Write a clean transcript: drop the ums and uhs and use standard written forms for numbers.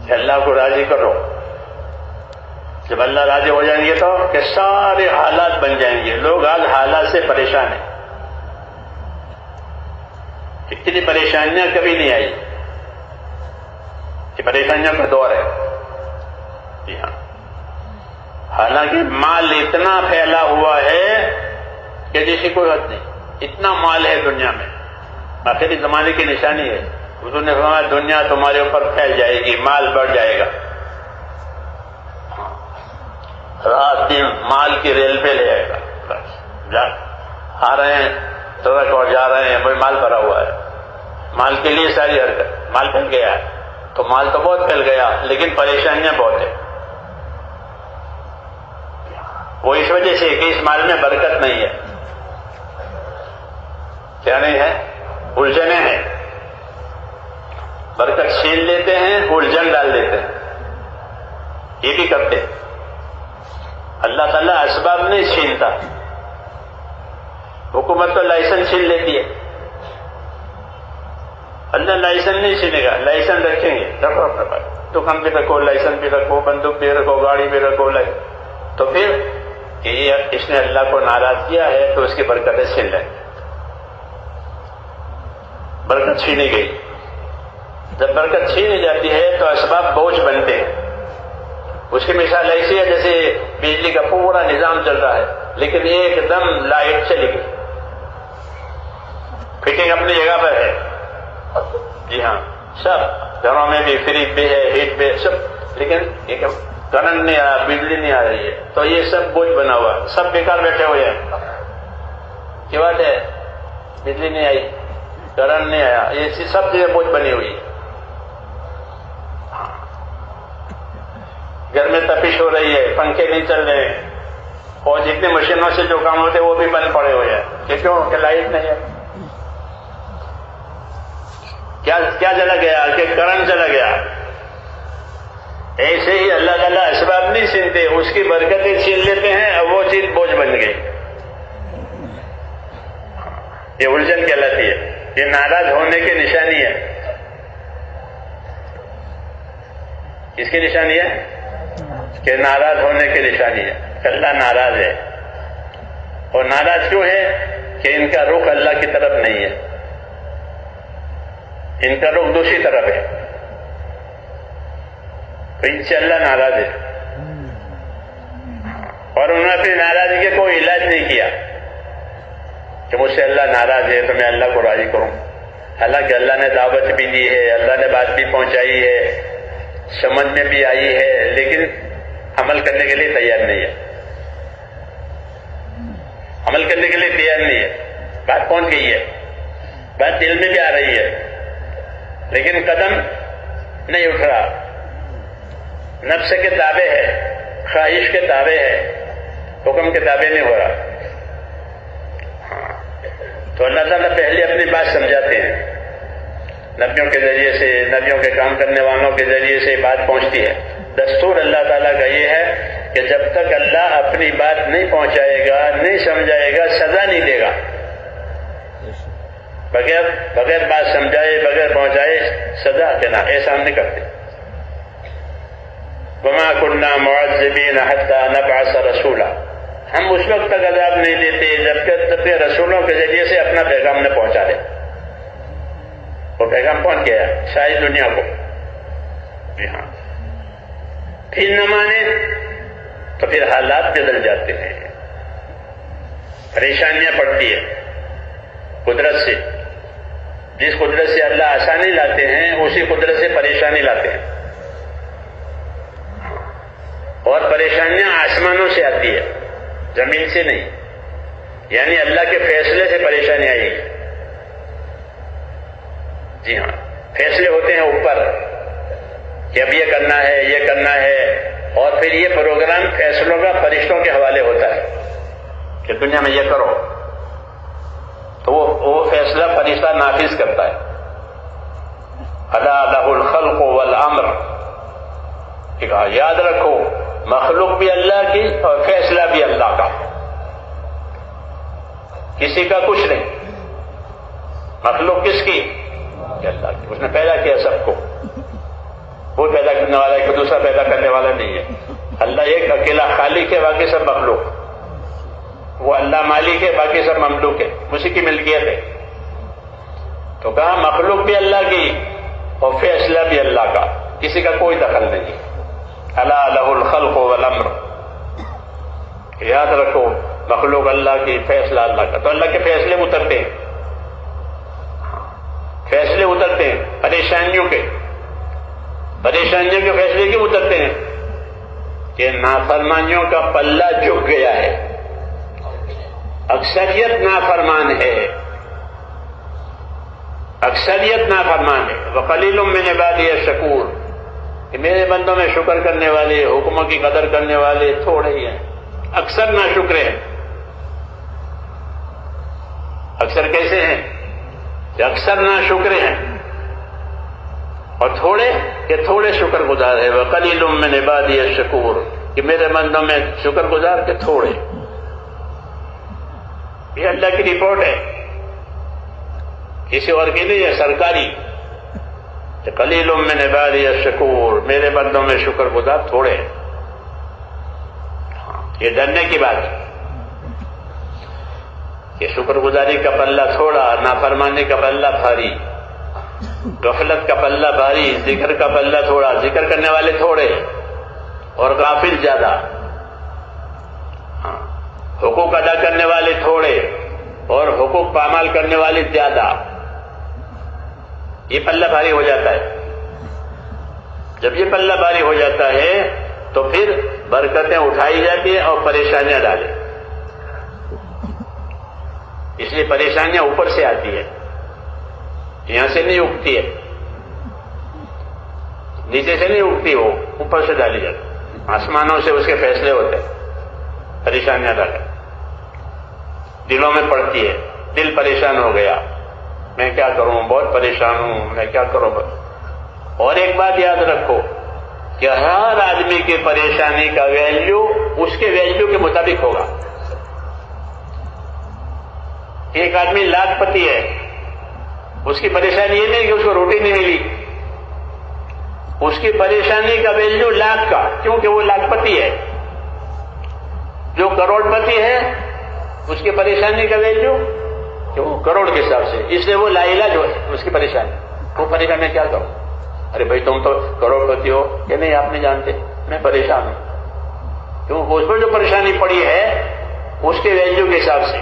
کہ اللہ کو راضی کرو. جب اللہ راضی ہو جائیں گے تو کہ سارے حالات بن جائیں گے. لوگ آج حالات سے پریشان ہیں. اتنی پریشانیاں کبھی نہیں آئی. یہ پریشانیوں کا دور ہے. جی ہاں. حالانکہ مال اتنا پھیلا ہوا ہے کہ جیسی کوئی حد نہیں. اتنا مال ہے دنیا میں. آخری زمانے کی نشانی ہے. حضور نے فرمایا دنیا تمہارے اوپر پھیل جائے گی، مال بڑھ جائے گا. رات دن مال کی ریل پہ لے آئے گا. آ رہے ہیں ٹرک اور جا رہے ہیں، بھائی مال بھرا ہوا ہے. مال کے لیے ساری حرکت. مال پھیل گیا ہے تو مال تو بہت پھیل گیا، لیکن پریشانیاں بہت ہیں. وہ اس وجہ سے کہ اس مال میں برکت نہیں ہے. کیا نہیں ہے؟ الجھنیں ہیں. برکت چھین لیتے ہیں، الجھن ڈال دیتے ہیں. یہ بھی کرتے ہیں. اللہ تعالیٰ اسباب نہیں چھینتا. حکومت تو لائسنس چھین لیتی ہے. اللہ لائسنس نہیں چھینے گا. لائسنس رکھیں گے، رکھو اپنے پاس. دکان بھی رکھو، لائسنس بھی رکھو، بندوق بھی رکھو، گاڑی بھی رکھو. تو پھر کہ یہ اس نے اللہ کو ناراض کیا ہے تو اس کی برکتیں چھین لیں. برکت چھینی گئی. جب برکت چھینی جاتی ہے تو اسباب بوجھ بنتے ہیں. اس کی مثال ایسی ہے جیسے بجلی کا پورا نظام چل رہا ہے، لیکن ایک دم لائٹ چلی گئی. فٹنگ اپنی جگہ پر ہے. جی ہاں، سب گھروں میں بھی فریج بھی ہے، ہیٹ بھی ہے، سب. لیکن کرنٹ نہیں آ رہا، بجلی نہیں آ رہی ہے، تو یہ سب بوجھ بنا ہوا. سب بیکار بیٹھے ہوئے ہیں. کیا بات ہے؟ بجلی نہیں آئی، کرنٹ نہیں آیا، یہ سب چیزیں بوجھ بنی ہوئی ہے. گھر میں تپش ہو رہی ہے، پنکھے نہیں چل رہے ہیں، اور جتنے مشینوں سے جو کام ہوتے ہیں وہ بھی بند پڑے ہوئے ہیں. کیوں کہ لائٹ نہیں ہے. کیا چلا گیا؟ کہ کرنٹ چلا گیا. ایسے ہی اللہ تعالیٰ اسباب نہیں چھینتے، اس کی برکتیں چھین لیتے ہیں اور وہ چیز بوجھ بن گئی. یہ الجھن کہلاتی ہے. یہ ناراض ہونے کی نشانی ہے. کس کی نشانی ہے؟ کہ ناراض ہونے کی نشانی ہے. اللہ ناراض ہے. اور ناراض کیوں ہے؟ کہ ان کا رخ اللہ کی طرف نہیں ہے. ان کا رخ دوسری طرف ہے. تو ان سے اللہ ناراض ہے. اور انہوں نے اپنی ناراضگی کا کوئی علاج نہیں کیا کہ مجھ سے اللہ ناراض ہے تو میں اللہ کو راضی کروں. حالانکہ اللہ نے دعوت بھی دی ہے، اللہ نے بات بھی پہنچائی ہے، سمجھ میں بھی آئی ہے، لیکن عمل کرنے کے لیے تیار نہیں ہے. عمل کرنے کے لیے تیار نہیں ہے. بات پہنچ گئی ہے، بات دل میں بھی آ رہی ہے، لیکن قدم نہیں اٹھ رہا. نفس کے تابع ہے، خواہش کے تابع ہے، حکم کے تابع نہیں ہو رہا. تو اللہ تعالیٰ پہلے اپنی بات سمجھاتے ہیں. نبیوں کے ذریعے سے، نبیوں کے کام کرنے والوں کے ذریعے سے بات پہنچتی ہے. دستور اللہ تعالیٰ کا یہ ہے کہ جب تک اللہ اپنی بات نہیں پہنچائے گا، نہیں سمجھائے گا، سزا نہیں دے گا. بغیر بات سمجھائے، بغیر پہنچائے سزا دینا، ایسا ہم نہیں کرتے. وما كنا معذبين حتى نبعث رسولا. ہم اس وقت تک عذاب نہیں دیتے جب کہ رسولوں کے ذریعے سے اپنا پیغام نہ پہنچا دے. وہ پیغام پہنچ گیا ساری دنیا کو. جی ہاں. پھر نہ مانے تو پھر حالات بدل جاتے ہیں، پریشانیاں پڑتی ہیں قدرت سے. جس قدرت سے اللہ آسانی لاتے ہیں اسی قدرت سے پریشانی لاتے ہیں. اور پریشانیاں آسمانوں سے آتی ہے، زمین سے نہیں. یعنی اللہ کے فیصلے سے پریشانی آئے گی. جی ہاں، فیصلے ہوتے ہیں اوپر کہ اب یہ کرنا ہے، یہ کرنا ہے، اور پھر یہ پروگرام فیصلوں کا فرشتوں کے حوالے ہوتا ہے کہ دنیا میں یہ کرو. تو وہ فیصلہ فرشتہ نافذ کرتا ہے. الا لہ الخلق والامر. یاد رکھو مخلوق بھی اللہ کی اور فیصلہ بھی اللہ کا، کسی کا کچھ نہیں. مخلوق کس کی؟ اللہ کی. اس نے پیدا کیا سب کو. وہ پیدا کرنے والا ہے، کوئی دوسرا پیدا کرنے والا نہیں ہے. اللہ ایک اکیلا خالق ہے، باقی سب مخلوق. وہ اللہ مالک ہے، باقی سب مملوک ہے، اسی کی ملکیت ہے. تو کہا مخلوق بھی اللہ کی اور فیصلہ بھی اللہ کا، کسی کا کوئی دخل نہیں. الا لہ الخلق والامر. یاد رکھو مخلوق اللہ کی، فیصلہ اللہ کا. تو اللہ کے فیصلے اترتے ہیں، فیصلے اترتے ہیں پریشانیوں کے فیصلے کیوں اترتے ہیں؟ کہ نافرمانیوں کا پلہ جھک گیا ہے، اکثریت نافرمان ہے. وقلیل من عبادی الشکور. کہ میرے بندوں میں شکر کرنے والے، حکموں کی قدر کرنے والے تھوڑے ہی ہیں. اکثر ناشکر ہیں. اکثر کیسے ہیں؟ کہ اکثر ناشکر ہیں اور تھوڑے شکر گزار ہے. وقلیل من عبادی الشکور. کہ میرے بندوں میں شکر گزار کے تھوڑے. یہ اللہ کی رپورٹ ہے، کسی اور کی نہیں ہے، سرکاری. قلیل من عبادی الشکور. میرے بندوں میں شکر گزار تھوڑے ہیں. یہ ڈرنے کی بات ہے کہ شکر گزاری کا پلہ تھوڑا، نافرمانی کا پلہ بھاری، غفلت کا پلہ بھاری، ذکر کا پلہ تھوڑا. ذکر کرنے والے تھوڑے اور غافل زیادہ. حقوق ادا کرنے والے تھوڑے اور حقوق پامال کرنے والے زیادہ. یہ پلہ بھاری ہو جاتا ہے. جب یہ پلہ بھاری ہو جاتا ہے تو پھر برکتیں اٹھائی جاتی ہیں اور پریشانیاں ڈالیں. اس لیے پریشانیاں اوپر سے آتی ہے، یہاں سے نہیں اگتی ہے، نیچے سے نہیں اگتی، وہ اوپر سے ڈالی جاتی. آسمانوں سے اس کے فیصلے ہوتے ہیں. پریشانیاں ڈالیں، دلوں میں پڑتی ہے. دل پریشان ہو گیا، میں کیا کروں، بہت پریشان ہوں، میں کیا کروں. اور ایک بات یاد رکھو کہ ہر آدمی کی پریشانی کا ویلیو اس کے ویلیو کے مطابق ہوگا. ایک آدمی لاکھ پتی ہے، اس کی پریشانی یہ نہیں کہ اس کو روٹی نہیں ملی، اس کی پریشانی کا ویلیو لاکھ کا، کیونکہ وہ لاکھ پتی ہے. جو کروڑ پتی ہے اس کی پریشانی کا ویلیو کہ وہ کروڑ کے حساب سے، اس لیے وہ لا علاج ہو اس کی پریشانی. وہ پریشان میں کیا کروں؟ ارے بھائی تم تو کروڑ پتی ہو کہ نہیں، آپ نہیں جانتے، میں پریشان ہوں. کیوں؟ اس پر جو پریشانی پڑی ہے اس کے ویلیو کے حساب سے.